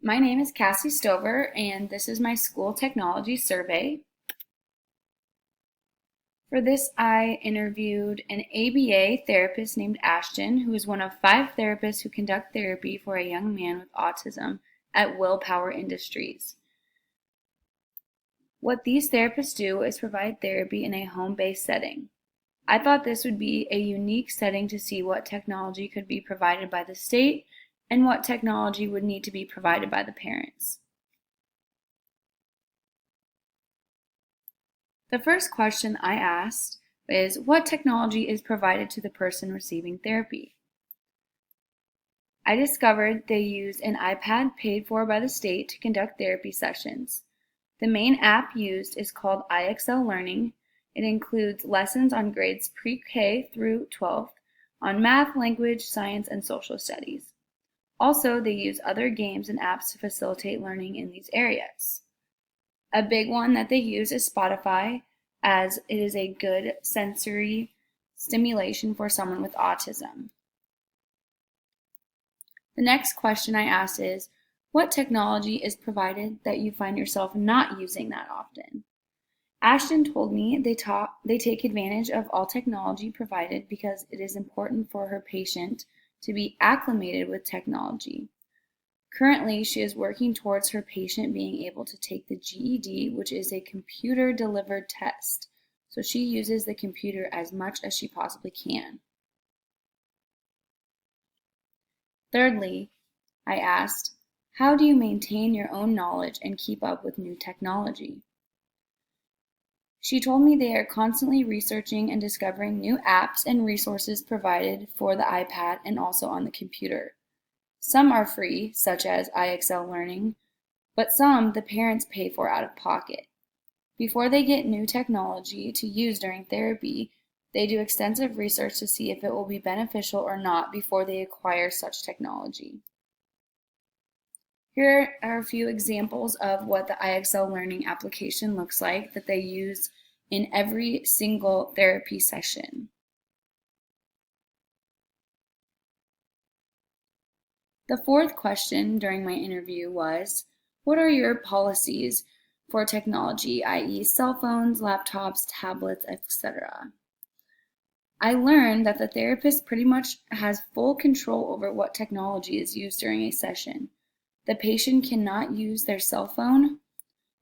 My name is Cassie Stover, and this is my school technology survey. For this, I interviewed an ABA therapist named Ashton, who is one of 5 therapists who conduct therapy for a young man with autism at Willpower Industries. What these therapists do is provide therapy in a home-based setting. I thought this would be a unique setting to see what technology could be provided by the state and what technology would need to be provided by the parents. The first question I asked is, what technology is provided to the person receiving therapy? I discovered they use an iPad paid for by the state to conduct therapy sessions. The main app used is called IXL Learning. It includes lessons on grades pre-K through 12th on math, language, science, and social studies. Also, they use other games and apps to facilitate learning in these areas. A big one that they use is Spotify, as it is a good sensory stimulation for someone with autism. The next question I asked is, what technology is provided that you find yourself not using that often? Ashton told me they take advantage of all technology provided because it is important for her patient to be acclimated with technology. Currently, she is working towards her patient being able to take the GED, which is a computer-delivered test, so she uses the computer as much as she possibly can. Thirdly, I asked, how do you maintain your own knowledge and keep up with new technology? She told me they are constantly researching and discovering new apps and resources provided for the iPad and also on the computer. Some are free, such as IXL Learning, but some the parents pay for out of pocket. Before they get new technology to use during therapy, they do extensive research to see if it will be beneficial or not before they acquire such technology. Here are a few examples of what the IXL Learning application looks like that they use in every single therapy session. The fourth question during my interview was, what are your policies for technology, i.e. cell phones, laptops, tablets, etc.? I learned that the therapist pretty much has full control over what technology is used during a session. The patient cannot use their cell phone,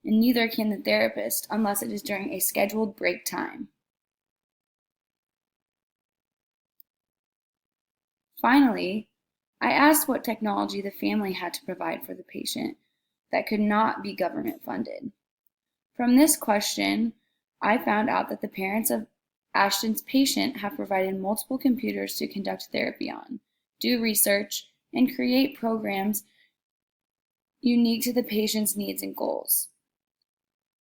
and neither can the therapist unless it is during a scheduled break time. Finally, I asked what technology the family had to provide for the patient that could not be government funded. From this question, I found out that the parents of Ashton's patient have provided multiple computers to conduct therapy on, do research, and create programs unique to the patient's needs and goals.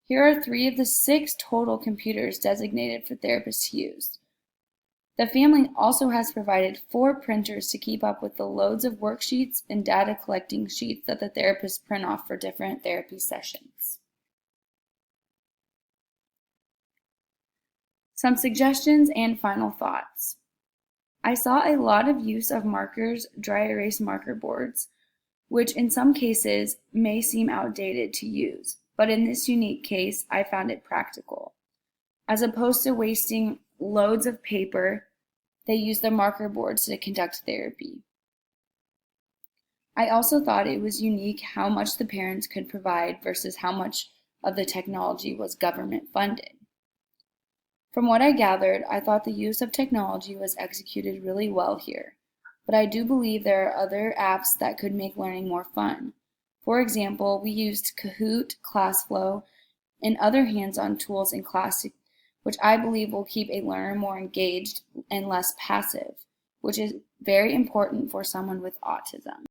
Here are 3 of the 6 total computers designated for therapists to use. The family also has provided 4 printers to keep up with the loads of worksheets and data collecting sheets that the therapists print off for different therapy sessions. Some suggestions and final thoughts. I saw a lot of use of markers, dry erase marker boards, which in some cases may seem outdated to use, but in this unique case, I found it practical. As opposed to wasting loads of paper, they use the marker boards to conduct therapy. I also thought it was unique how much the parents could provide versus how much of the technology was government funded. From what I gathered, I thought the use of technology was executed really well here, but I do believe there are other apps that could make learning more fun. For example, we used Kahoot, ClassFlow, and other hands-on tools in class which I believe will keep a learner more engaged and less passive, which is very important for someone with autism.